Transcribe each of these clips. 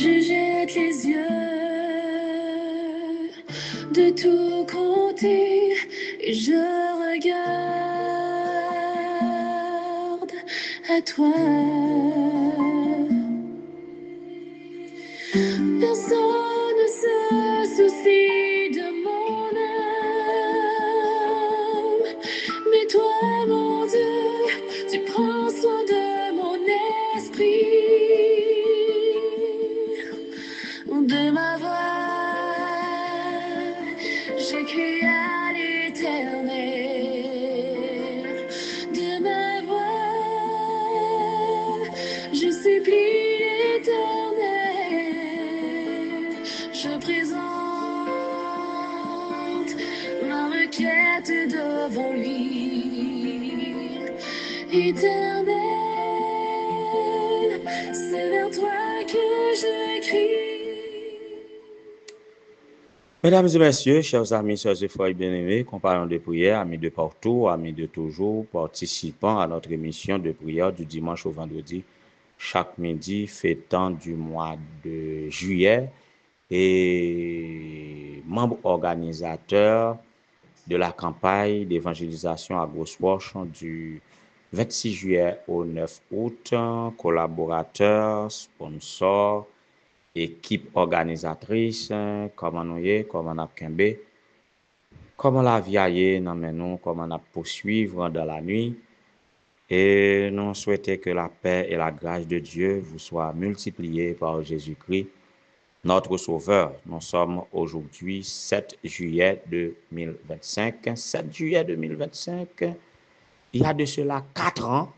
Je jette les yeux de tous côtés et je regarde à toi. Personne ne se soucie de mon âme, mais toi, mon Dieu, tu prends soin de mon esprit, de ma voix. Je crie à l'Éternel, de ma voix. Je supplie l'Éternel. Je présente ma requête devant lui. Éternel, c'est vers toi que je crie. Mesdames et messieurs, chers amis, chers et frères bien-aimés, compagnons de prière, amis de partout, amis de toujours, participants à notre émission de prière du dimanche au vendredi, chaque midi, fêtant du mois de juillet, et membres organisateurs de la campagne d'évangélisation à Grosse-Roche du 26 juillet au 9 août, collaborateurs, sponsors, équipe organisatrice, comment nous y, comment nous kembe, comment la vie aille dans nous, comment nous poursuivre dans la nuit. Et nous souhaitons que la paix et la grâce de Dieu vous soient multipliées par Jésus-Christ, notre Sauveur. Nous sommes aujourd'hui 7 juillet 2025. 7 juillet 2025, il y a de cela 4 ans,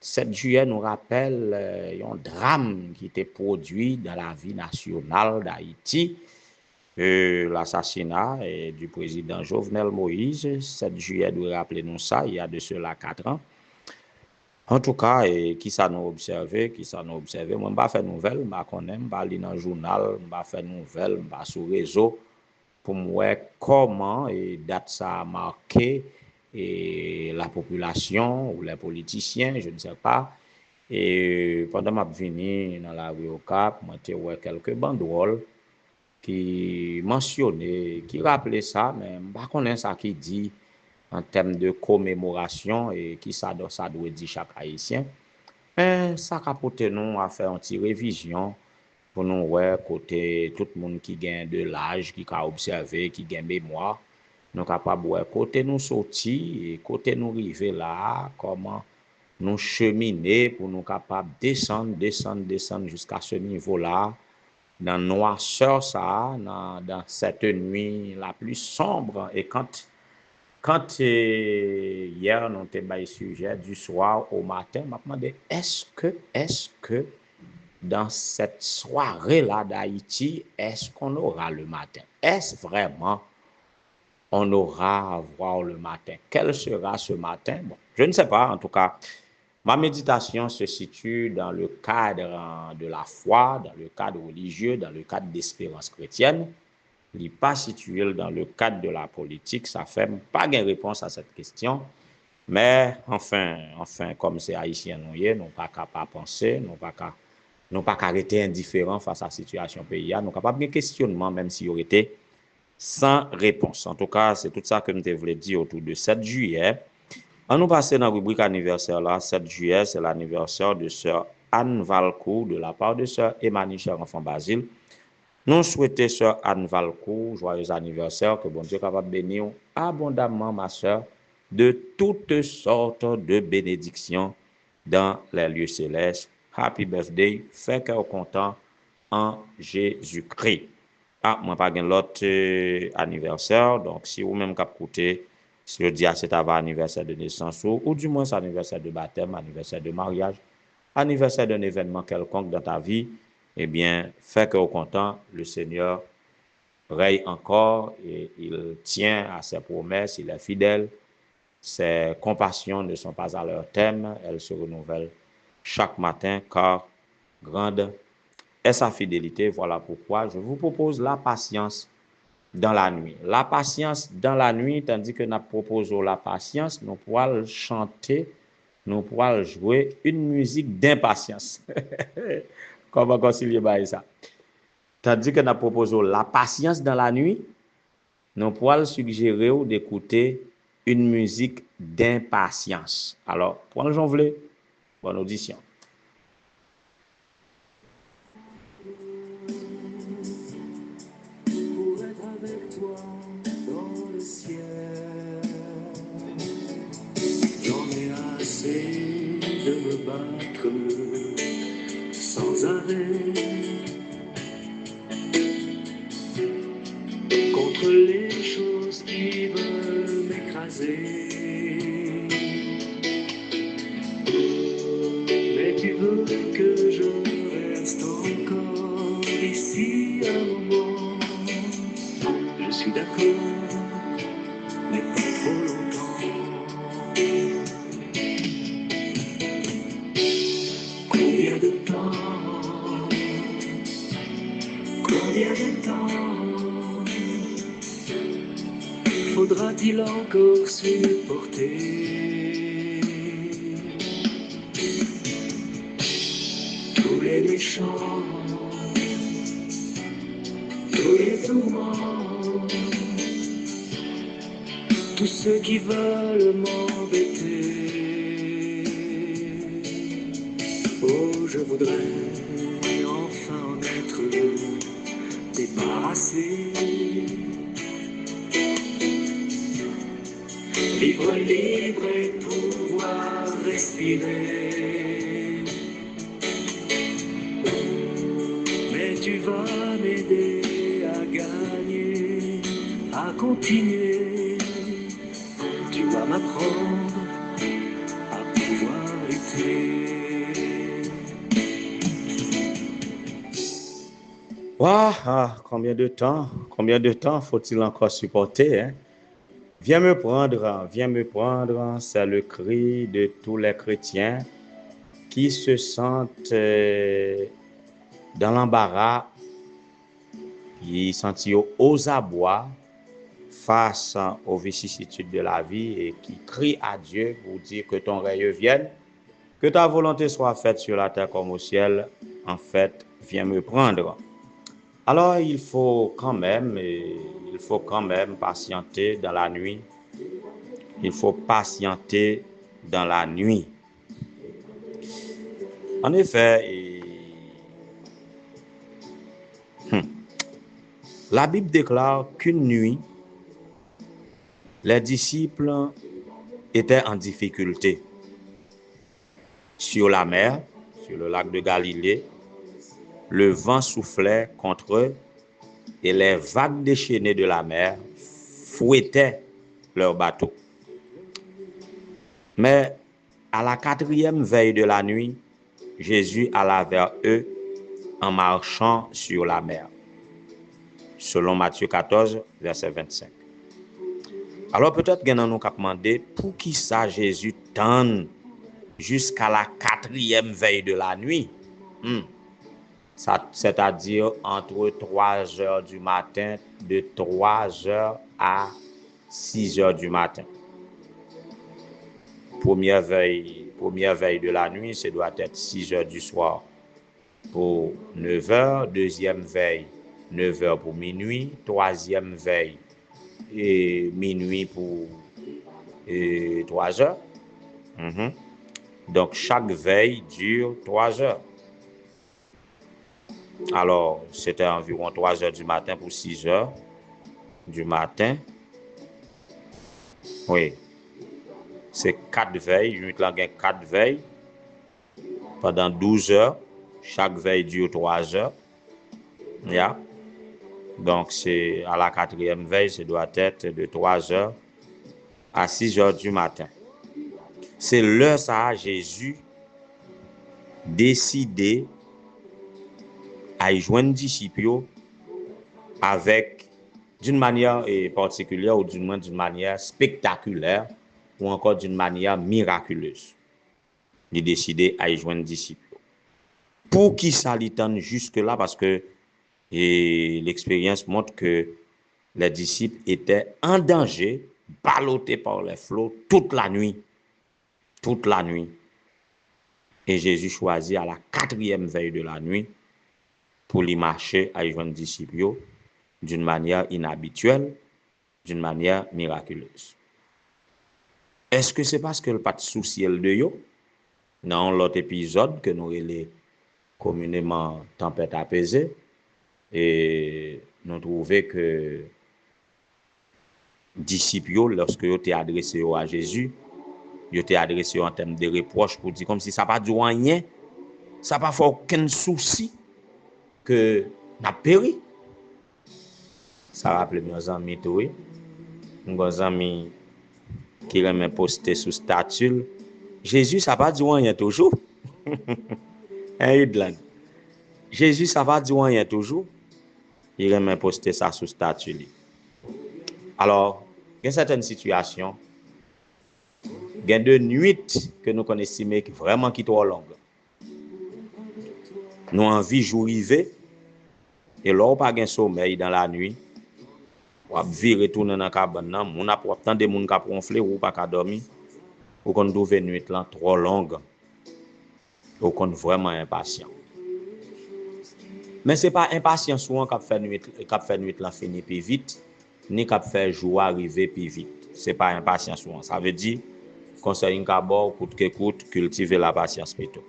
7 juillet nous rappelle un drame qui était produit dans la vie nationale d'Haïti, l'assassinat du président Jovenel Moïse. 7 juillet nous rappeler nous ça, il y a de cela 4 ans. En tout cas, qui ça nous observé, moi je pas faire nouvelle, je connais, je lis dans le journal, je faire nouvelle, je sur réseau pour moi comment et date ça a marqué et la population ou les politiciens, je ne sais pas. Et pendant ma venue dans la rue au Cap, moi j'ai vu quelques banderoles qui mentionnaient, qui rappelaient ça, mais je ne connais pas ça qui dit en termes de commémoration et qui ça doit dire chaque haïtien. Mais ça capote nous à faire une petite révision pour nous ouais côté tout le monde qui gagne de l'âge, qui a observé, qui gagne mémoire, nous capable ouais côté nous sorti et côté nous arriver là, comment nous cheminer pour nous capable descendre jusqu'à ce niveau-là, dans noirceur ça, dans cette nuit la plus sombre. Et quand hier nous avons sujet du soir au matin, m'a demandé est-ce que dans cette soirée-là d'Haïti, est-ce qu'on aura le matin? Est-ce vraiment on aura à voir le matin? Quel sera ce matin? Bon, je ne sais pas, en tout cas. Ma méditation se situe dans le cadre de la foi, dans le cadre religieux, dans le cadre d'espérance chrétienne. Il n'est pas situé dans le cadre de la politique. Ça fait pas de réponse à cette question. Mais enfin, comme c'est haïtien, nous n'sommes pas capables de penser, nous n'sommes pas arrêter indifférents face à la situation pays. Nous sommes capables de questionnement, même s'il y aurait été sans réponse. En tout cas, c'est tout ça que nous voulons dire autour de 7 juillet. On nous passe dans la rubrique anniversaire là, 7 juillet, c'est l'anniversaire de sœur Anne Valcourt de la part de sœur Emmanuel Cher Enfant Basile. Nous souhaitons sœur Anne Valcourt, joyeux anniversaire, que bon Dieu capable bénir abondamment ma sœur de toutes sortes de bénédictions dans les lieux célestes. Happy birthday, fait cœur content en Jésus-Christ. Ah, moi pas gen l'autre anniversaire, donc si vous même cap coûter si je dis c'est avant anniversaire de naissance ou du moins anniversaire de baptême, anniversaire de mariage, anniversaire d'un événement quelconque dans ta vie, eh bien, fais que au content, le Seigneur règne encore et il tient à ses promesses, il est fidèle. Ses compassions ne sont pas à leur terme, elles se renouvellent chaque matin car grande est sa fidélité. Voilà pourquoi je vous propose la patience dans la nuit. La patience dans la nuit, tandis que nous proposons la patience, nous pourrons chanter, nous pourrons jouer une musique d'impatience. Comment concilier ça? Tandis que nous proposons la patience dans la nuit, nous pouvons suggérer d'écouter une musique d'impatience. Alors, prenons j'en voulais, bonne audition. Pour être avec toi dans le ciel, j'en ai assez de me battre sans arrêt contre les choses qui veulent m'écraser. Mais tu veux que je reste encore ici un moment. Je suis d'accord, mais pas trop longtemps. Combien de temps? Combien de temps faudra-t-il encore supporter tous les méchants, tous les tourments, tous ceux qui veulent m'embêter? Oh, je voudrais enfin en être débarrassé. Vivre libre et pouvoir respirer. Mais tu vas m'aider à gagner, à continuer. Tu vas m'apprendre à pouvoir lutter. Waouh, combien de temps faut-il encore supporter, hein? Viens me prendre, c'est le cri de tous les chrétiens qui se sentent dans l'embarras, qui sentent aux abois face aux vicissitudes de la vie et qui crient à Dieu pour dire que ton règne vienne, que ta volonté soit faite sur la terre comme au ciel. En fait, viens me prendre. Alors, il faut quand même patienter dans la nuit. Il faut patienter dans la nuit. En effet, la Bible déclare qu'une nuit, les disciples étaient en difficulté sur la mer, sur le lac de Galilée. Le vent soufflait contre eux et les vagues déchaînées de la mer fouettaient leur bateau. Mais à la 4e veille de la nuit, Jésus alla vers eux en marchant sur la mer. Selon Matthieu 14, verset 25. Alors peut-être que nous avons demandé pour qui ça Jésus tend jusqu'à la 4e veille de la nuit. C'est-à-dire entre 3 heures du matin, de 3 heures à 6 heures du matin. Première veille de la nuit, ça doit être 6 heures du soir pour 9 heures. Deuxième veille, 9 heures pour minuit. Troisième veille, et minuit pour 3 heures. Donc, chaque veille dure 3 heures. Alors, c'était environ 3 heures du matin pour 6 heures du matin. Oui. C'est 4 veilles. Une nuit, là, il y a 4 veilles. Pendant 12 heures. Chaque veille dure 3 heures. Yeah. Donc, c'est à la 4e veille, ça doit être de 3 heures à 6 heures du matin. C'est l'heure ça a Jésus décidé à y joindre disciples avec d'une manière particulière ou d'une manière spectaculaire ou encore d'une manière miraculeuse. Il a décidé à y joindre disciples. Pour qui ça l'étonne jusque-là parce que l'expérience montre que les disciples étaient en danger, ballottés par les flots toute la nuit. Toute la nuit. Et Jésus choisit à la 4e veille de la nuit pour lui marcher à joindre disciples d'une manière inhabituelle, d'une manière miraculeuse. Est-ce que c'est parce que le pas de souci de yo? Dans l'autre épisode que nous relais communément tempête apaisée, et nous trouvons que disciples, lorsque ils étaient adressés à Jésus, ils étaient adressés en termes de reproches pour dire comme si ça n'a pas dû rien, ça n'a pas fait aucun souci que n'a péri. Ça rappelle mes amis, oui. Mes amis qui remet posté sous statue. Jésus, ça va dire rien toujours. Jésus, ça va dire rien toujours. Il remet posté ça sous statue. Alors, il y a certaines situations, il y a de nuits que nous connaissons qui vraiment qui trop longues. Nous envie jour arriver et là on pas gain sommeil dans la nuit. On vient retourner dans cabane nan, on a pour tant de monde qui ronfler ou pas ka dormir. Ou qu'on trouve nuit là trop longue. Ou qu'on vraiment impatient. Mais c'est pas impatient souvent qui fait nuit là finir plus vite, ni qui fait jour arriver plus vite. C'est pas impatient souvent. Ça veut dire conseil d'abord coûte que coûte cultiver la patience plutôt.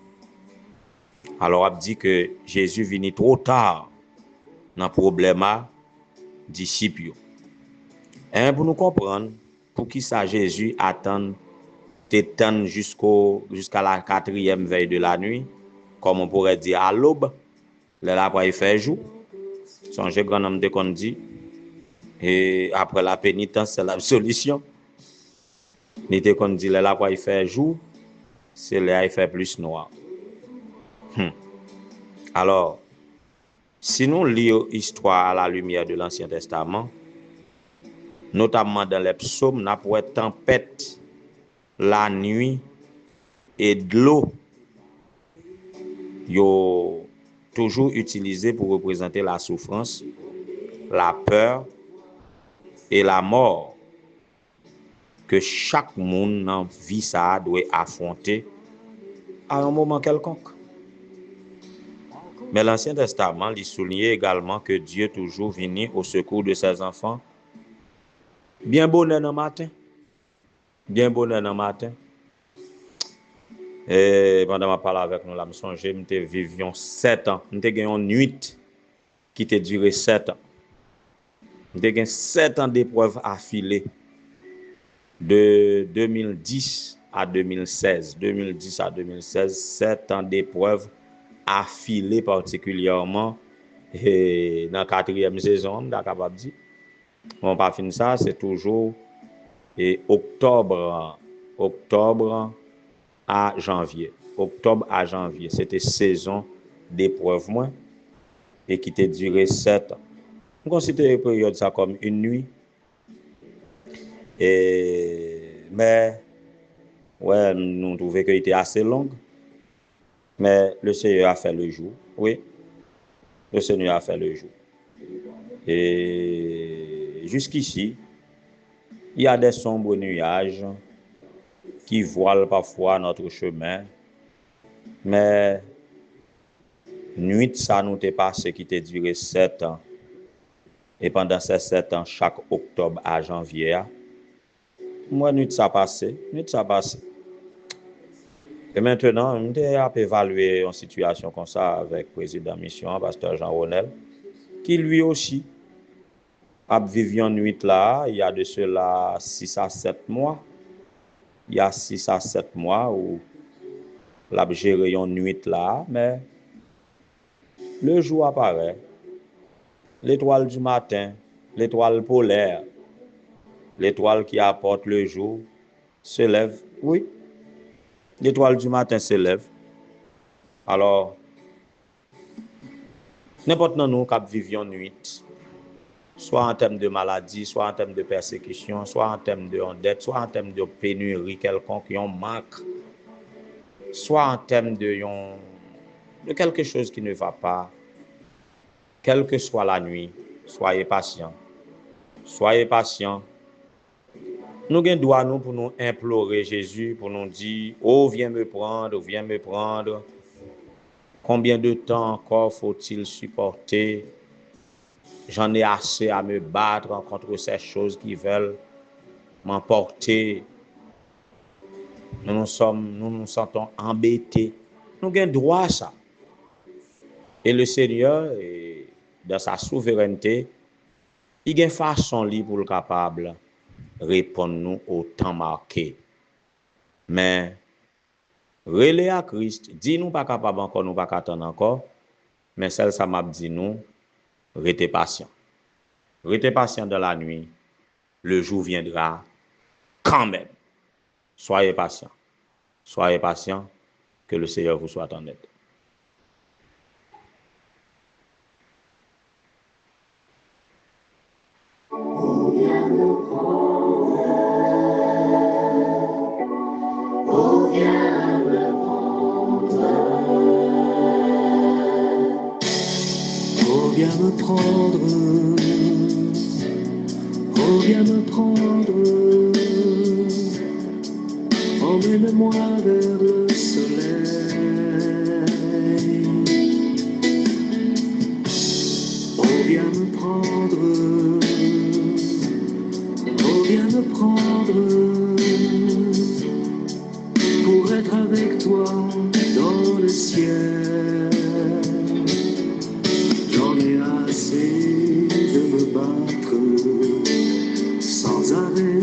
Alors on dit que Jésus vient trop tard dans problème disciples. Et pour nous comprendre pour qui ça Jésus attend jusqu'à la 4e veille de la nuit, comme on pourrait dire à l'aube, là après il fait jour. Songez grand homme de qu'on dit et après la pénitence c'est la solution. N'était qu'on dit là après il fait jour, c'est là il fait plus noir. Alors si nous lisons l'histoire à la lumière de l'Ancien Testament, notamment dans les psaumes, nous avons tempête, la nuit et de l'eau. Yo toujours utilisé pour représenter la souffrance, la peur et la mort que chaque monde dans vie ça doit affronter à un moment quelconque. Mais l'Ancien Testament il souligne également que Dieu toujours vient au secours de ses enfants. Bien bonheur dans matin. Bien bonheur dans matin. Et pendant ma parole avec nous, là, je songe, nous vivions 7 ans. Nous avons une nuit qui a duré 7 ans. Nous avons 7 ans d'épreuves affilées de 2010 à 2016. 2010 à 2016, 7 ans d'épreuves affilées particulièrement et dans la 4e saison, on est capable de dire. On va pas finir ça, c'est toujours octobre à janvier. Octobre à janvier, c'était saison d'épreuve moins et qui a duré 7 ans. On considère la période ça comme une nuit. Mais ouais, nous trouvons qu'elle était assez longue. Mais le Seigneur a fait le jour. Oui, le Seigneur a fait le jour. Et jusqu'ici, il y a des sombres nuages qui voilent parfois notre chemin. Mais nuit, ça nous est passé qui t'a duré 7 ans. Et pendant ces 7 ans, chaque octobre à janvier, moi, nuit, ça passé. Et maintenant, on a évalué une situation comme ça avec le président de mission, pasteur Jean Ronel, qui lui aussi a vécu une nuit là, il y a de cela 6 à 7 mois. Il y a 6 à 7 mois où il a géré une nuit là, mais le jour apparaît. L'étoile du matin, l'étoile polaire, l'étoile qui apporte le jour, se lève. Oui, l'étoile du matin se lève. Alors, n'importe nous qui vivons une nuit, soit en termes de maladie, soit en termes de persécution, soit en termes de dette, soit en termes de pénurie quelconque, qui ont manque, soit en termes de quelque chose qui ne va pas, quelle que soit la nuit, soyez patient. Soyez patient. Nous avons droit nous pour nous implorer Jésus, pour nous dire, oh viens me prendre, Combien de temps encore faut-il supporter? J'en ai assez à me battre contre ces choses qui veulent m'emporter. Nous nous sentons embêtés. Nous avons droit à ça. Et le Seigneur, dans sa souveraineté, il a une façon libre pour le capable répondre nous au temps marqué. Mais relais à Christ, dis nous pas capable encore, nous pas attendre encore, mais celle ça m'a dit nous, restez patient. Restez patient dans la nuit, le jour viendra quand même. Soyez patient. Soyez patient, que le Seigneur vous soit en aide. Viens me prendre, oh viens me prendre, emmène-moi vers le soleil. Oh viens me prendre, oh viens me prendre, pour être avec toi dans le ciel. J'en ai assez de me battre sans arrêt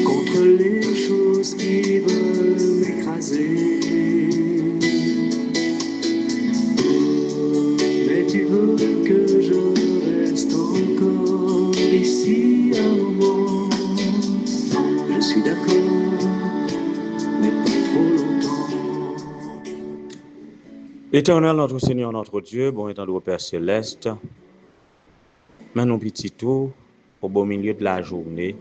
contre les choses qui veulent m'écraser. Mais tu veux que je reste encore ici un moment. Je suis d'accord, mais pas trop longtemps. Éternel, notre Seigneur, notre Dieu, bon étant de Père céleste, mais nous petits tout, au beau milieu de la journée,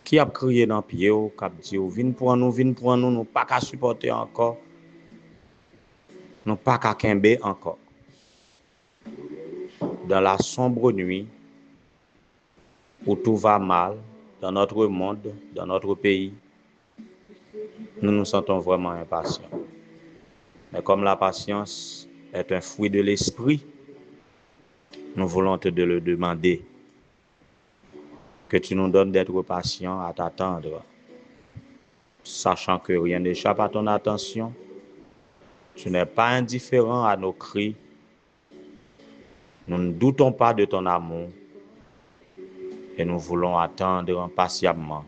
qui a crié dans le pied, qui a dit, viens pour nous, nous pas qu'à supporter encore, nous pas qu'à quimber encore. Dans la sombre nuit, où tout va mal, dans notre monde, dans notre pays, nous nous sentons vraiment impatients. Mais comme la patience est un fruit de l'esprit, nous voulons te le demander, que tu nous donnes d'être patients à t'attendre, sachant que rien n'échappe à ton attention. Tu n'es pas indifférent à nos cris. Nous ne doutons pas de ton amour et nous voulons attendre patiemment,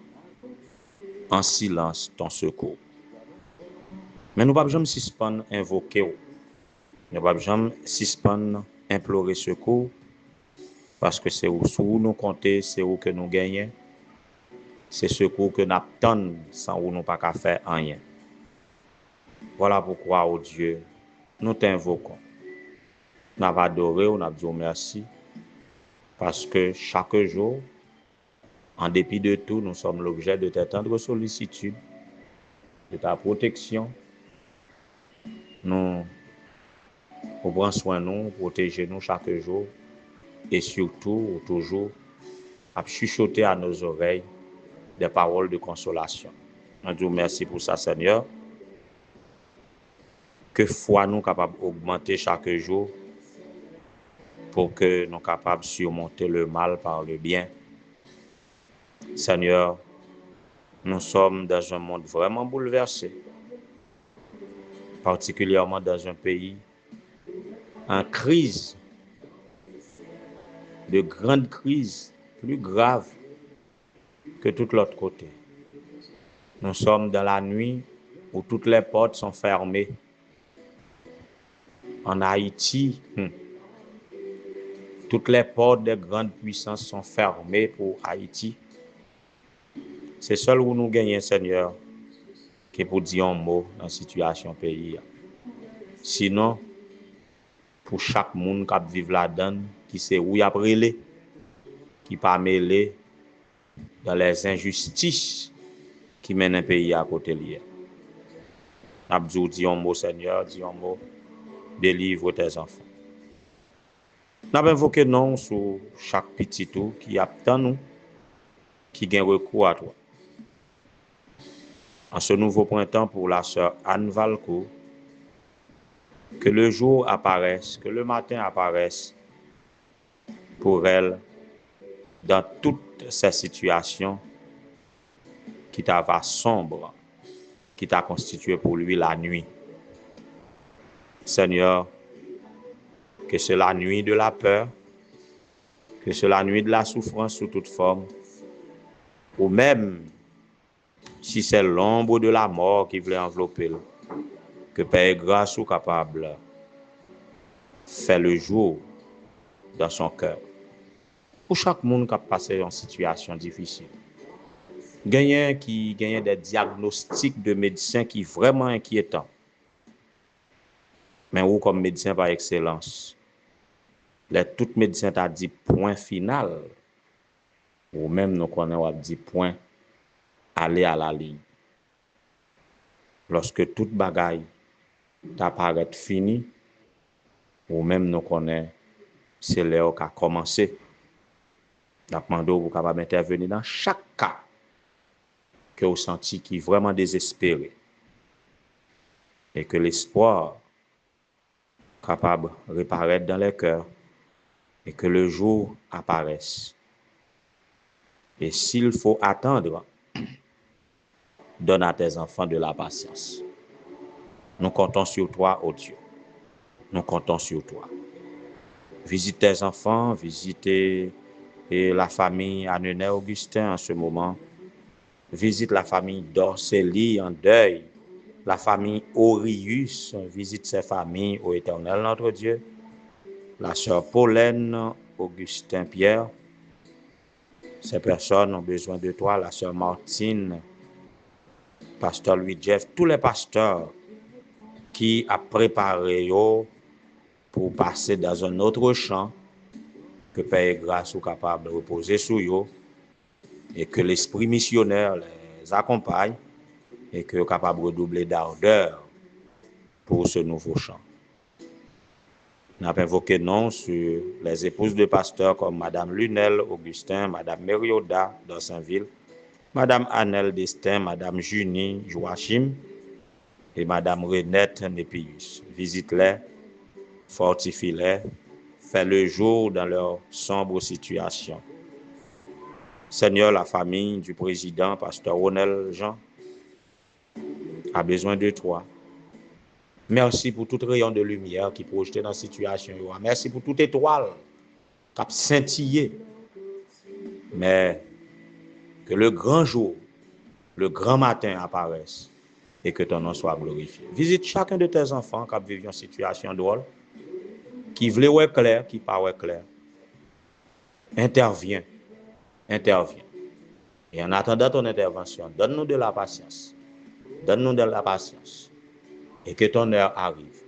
en silence, ton secours. Mais nous ne pouvons jamais suspendre, invoquer. Nous ne pouvons jamais suspendre, implorer secours, parce que c'est où nous comptons, c'est où que nous gagnons. C'est secours que nous attendons sans où nous pas qu'à faire rien. Voilà pourquoi, oh Dieu, nous t'invoquons. Nous avons adoré, nous avons dit merci, parce que chaque jour, en dépit de tout, nous sommes l'objet de ta tendre sollicitude, de ta protection. Nous prenons soin de nous, protéger nous chaque jour, et surtout, toujours, à chuchoter à nos oreilles des paroles de consolation. Nous disons merci pour ça, Seigneur. Que foi nous capables d'augmenter chaque jour pour que nous soyons capables de surmonter le mal par le bien. Seigneur, nous sommes dans un monde vraiment bouleversé, particulièrement dans un pays en crise, de grandes crises, plus graves que tout l'autre côté. Nous sommes dans la nuit où toutes les portes sont fermées. En Haïti, toutes les portes des grandes puissances sont fermées pour Haïti. C'est seul où nous gagnons, Seigneur, qui pour dire un mot dans la situation pays. Sinon, pour chaque monde qui vit là-dedans, qui sait où il y a brûlé, qui pas mêlé dans les injustices qui mènent un pays à côté lié. Abdou dit un mot, Seigneur, dit un mot, délivre tes enfants. Nous avons invoqué non sur chaque petit tout qui attend nous, qui a recours à toi. en ce nouveau printemps pour la sœur Anne Valcourt, que le jour apparaisse, que le matin apparaisse pour elle dans toutes ces situations qui t'ava sombre, qui t'a constitué pour lui la nuit. Seigneur, que c'est la nuit de la peur, que c'est la nuit de la souffrance sous toute forme, ou même si c'est l'ombre de la mort qui voulait envelopper, que Père grâce ou capable fait le jour dans son cœur. Pour chaque monde qui a passé en situation difficile, gagnant qui gagne des diagnostics de médecins qui sont vraiment inquiétants, mais ou comme médecin par excellence, tout médecin t'a dit point final, ou même nous connaissons dit point aller à la ligne. Lorsque toute bagaille t'apparaît fini, ou même nous connaissons, c'est l'heure qui a commencé. Nous demandons vous capable d'intervenir dans chaque cas que vous sentez qui est vraiment désespéré et que l'espoir capable de reparaître dans les cœurs et que le jour apparaisse. Et s'il faut attendre, donne à tes enfants de la patience. Nous comptons sur toi, ô Dieu. Nous comptons sur toi. Visite tes enfants, visite la famille Annenay Augustin en ce moment. Visite la famille Dorceli en deuil. La famille Orius, visite ses familles au Éternel notre Dieu. La sœur Pauline, Augustin Pierre. Ces personnes ont besoin de toi. La sœur Martine, pasteur Louis Jeff, tous les pasteurs qui a préparé pour passer dans un autre champ, que Père grâce soit capable de reposer sur eux et que l'esprit missionnaire les accompagne et que capable de redoubler d'ardeur pour ce nouveau champ. Nous avons invoqué non sur les épouses de pasteurs comme Madame Lunel Augustin, Madame Merioda dans Saint-Ville, Madame Annelle Destin, Madame Junie Joachim et Madame Renette Népius. Visite-les, fortifie-les, fais le jour dans leur sombre situation. Seigneur, la famille du président, pasteur Ronel Jean, a besoin de toi. Merci pour tout rayon de lumière qui projeté dans la situation. Merci pour toute étoile qui a scintillé. Mais que le grand jour, le grand matin apparaisse et que ton nom soit glorifié. Visite chacun de tes enfants qui vivent une situation drôle, qui veulent voir clair, qui pas voir clair. Interviens. Et en attendant ton intervention, donne-nous de la patience. Donne-nous de la patience. Et que ton heure arrive.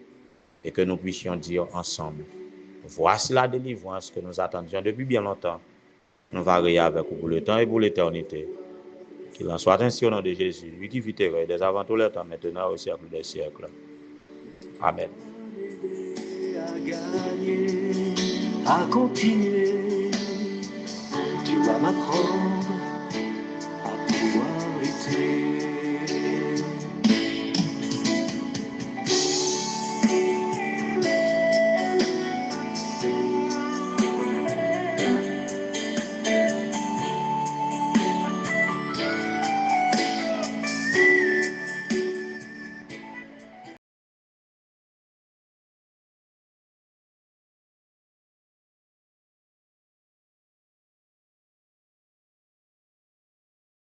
Et que nous puissions dire ensemble, voici la délivrance que nous attendions depuis bien longtemps. Nous varions avec vous pour le temps et pour l'éternité. Qu'il en soit ainsi au nom de Jésus, lui qui vit et dès avant tout le temps, maintenant au siècle des siècles. Amen. À gagner, à continuer, tu vas m'apprendre